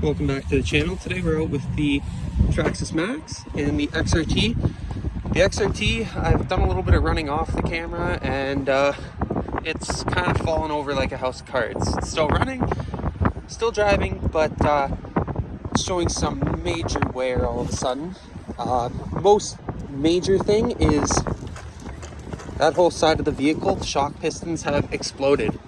Welcome back to the channel. Today we're out with the Traxxas maxx and the XRT. The XRT, I've done a little bit of running off the camera and it's kind of fallen over like a house of cards. It's still running, still driving, but showing some major wear all of a sudden. Most major thing is that whole side of the vehicle, the shock pistons have exploded.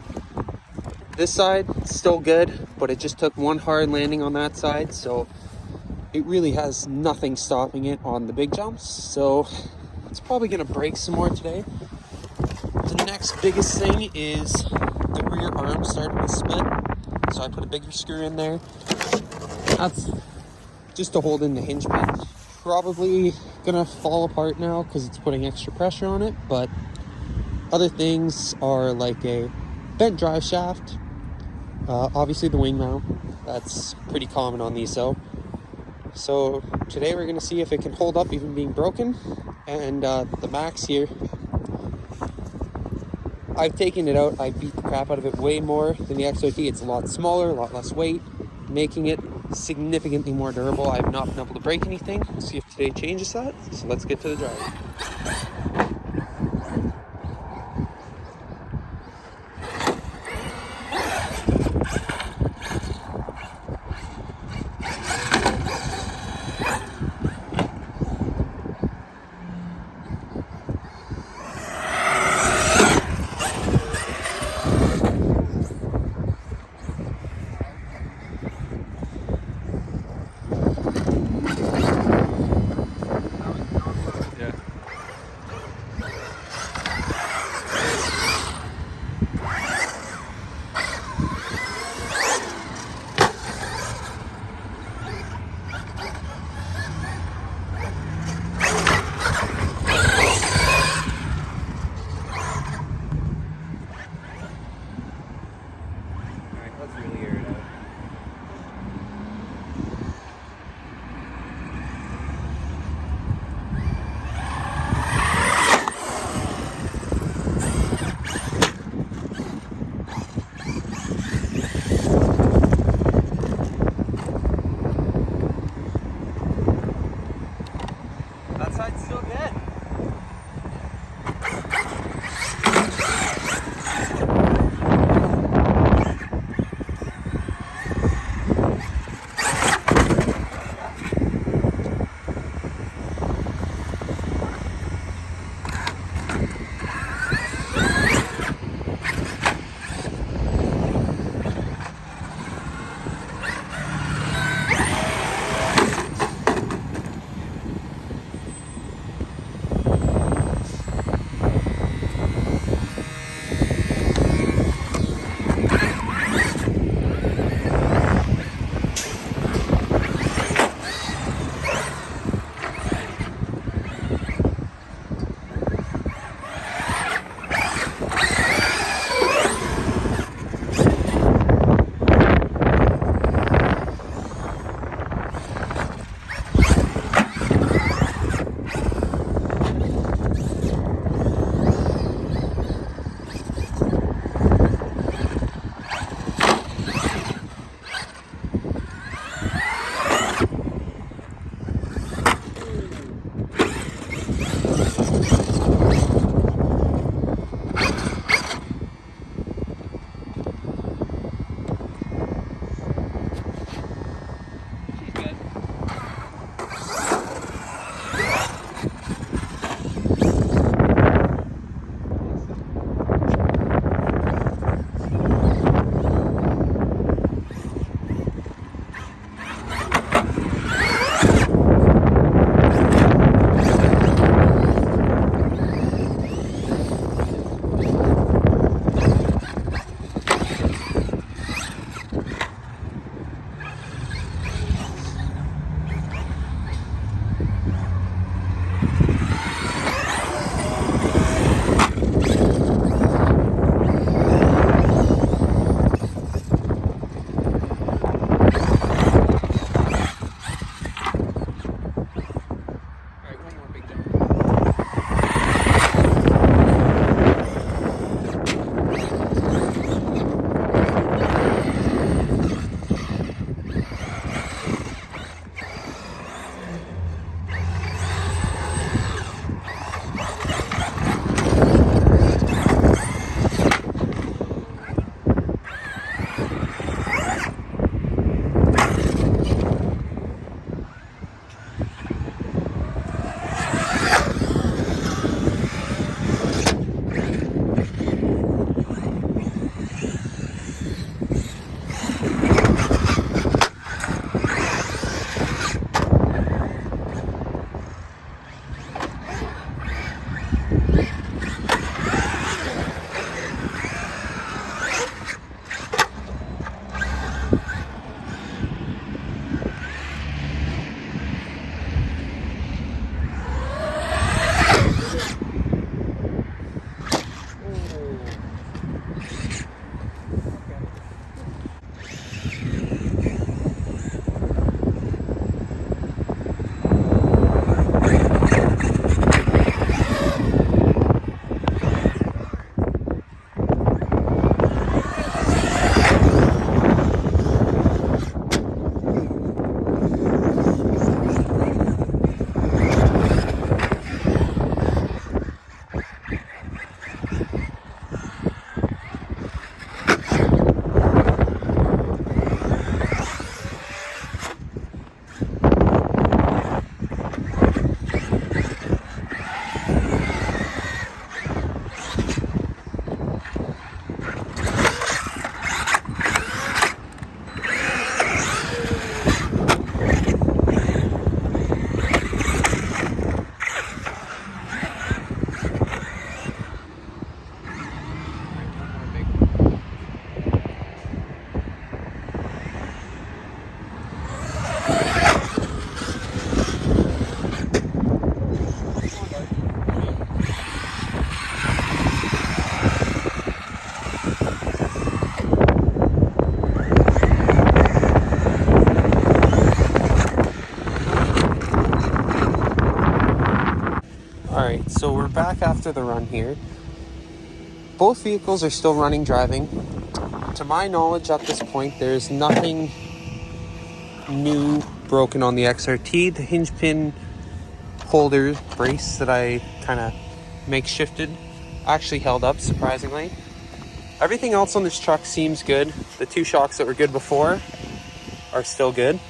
This side, still good, but it just took one hard landing on that side, so it really has nothing stopping it on the big jumps. So it's probably gonna break some more today. The next biggest thing is the rear arm starting to split, so I put a bigger screw in there. That's just to hold in the hinge pin. Probably gonna fall apart now because it's putting extra pressure on it, but other things are like a bent drive shaft, obviously the wing mount, that's pretty common on these though. So today we're going to see if it can hold up even being broken. And the maxx here, I've taken it out, I beat the crap out of it way more than the XRT. It's a lot smaller, a lot less weight, making it significantly more durable. I've not been able to break anything. We'll see if today changes that. So let's get to the drive. we're back after the run here. Both vehicles are still running, driving. To my knowledge, at this point, there's nothing new broken on the XRT. The hinge pin holder brace that I kind of makeshifted actually held up, surprisingly. Everything else on this truck seems good. The 2 shocks that were good before are still good,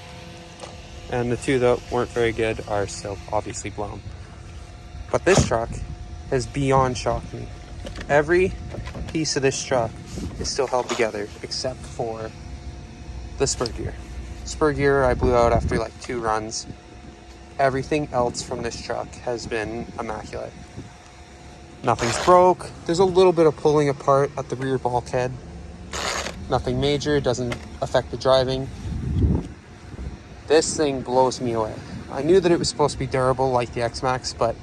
and the 2 that weren't very good are still obviously blown. But this truck has beyond shocked me. Every piece of this truck is still held together except for the spur gear. Spur gear I blew out after like 2 runs. Everything else from this truck has been immaculate. Nothing's broke. There's a little bit of pulling apart at the rear bulkhead. Nothing major, doesn't affect the driving. This thing blows me away. I knew that it was supposed to be durable like the X-Maxx, but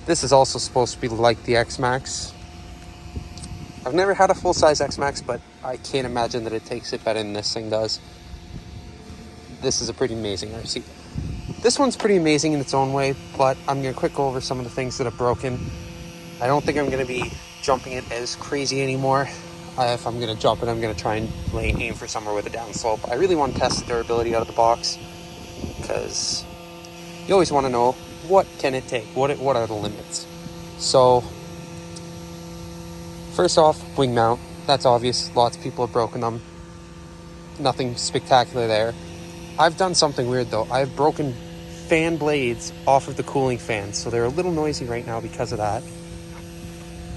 this is also supposed to be like the X-Maxx. I've never had a full-size X-Maxx, but I can't imagine that it takes it better than this thing does. This is a pretty amazing RC. This one's pretty amazing in its own way, but I'm going to quick go over some of the things that have broken. I don't think I'm going to be jumping it as crazy anymore. If I'm going to jump it, I'm going to try and aim for somewhere with a downslope. I really want to test the durability out of the box, because you always want to know, what can it take? What are the limits? So, first off, wing mount. That's obvious. Lots of people have broken them. Nothing spectacular there. I've done something weird though. I've broken fan blades off of the cooling fans, so they're a little noisy right now because of that.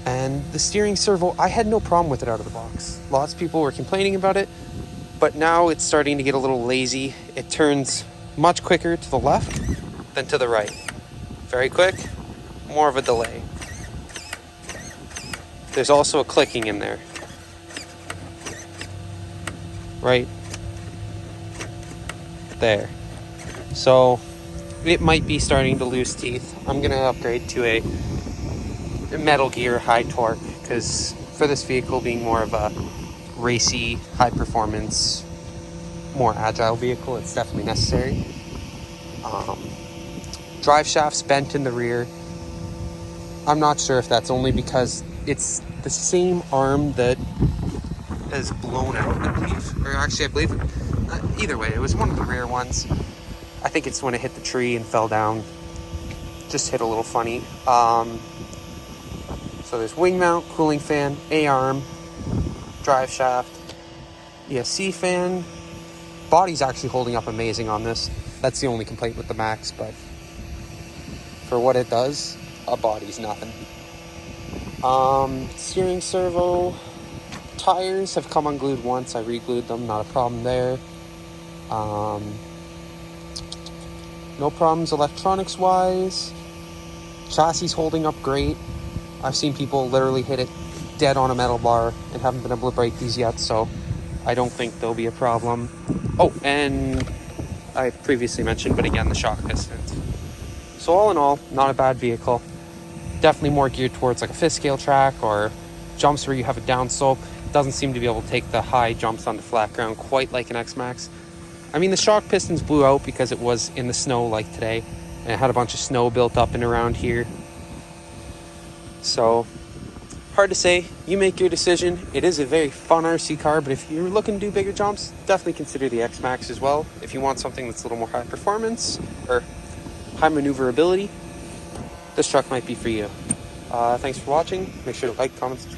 And the steering servo, I had no problem with it out of the box. Lots of people were complaining about it, but now it's starting to get a little lazy. It turns much quicker to the left than to the right. Very quick, more of a delay. There's also a clicking in there. Right there. So it might be starting to lose teeth. I'm going to upgrade to a metal gear high torque, because for this vehicle being more of a racy, high performance, more agile vehicle, it's definitely necessary. Drive shaft's bent in the rear. I'm not sure if that's only because it's the same arm that is blown out, I believe. Or actually, I believe either way, it was one of the rear ones. I think it's when it hit the tree and fell down. Just hit a little funny. So there's wing mount, cooling fan, A-arm, drive shaft, ESC fan. Body's actually holding up amazing on this. That's the only complaint with the Maxx, but for what it does, a body's nothing. Steering servo, tires have come unglued once. I re-glued them, not a problem there. No problems electronics wise. Chassis holding up great. I've seen people literally hit it dead on a metal bar and haven't been able to break these yet, so I don't think there'll be a problem. Oh, and I previously mentioned, but again, the shock pistons. So all in all, not a bad vehicle. Definitely more geared towards like a fifth scale track or jumps where you have a down slope. Doesn't seem to be able to take the high jumps on the flat ground quite like an X-Maxx. I mean, the shock pistons blew out because it was in the snow like today, and it had a bunch of snow built up and around here. So, hard to say. You make your decision. It is a very fun RC car, but if you're looking to do bigger jumps, definitely consider the X-Maxx as well. If you want something that's a little more high performance or high maneuverability, this truck might be for you. Thanks for watching. Make sure to like, comment, subscribe.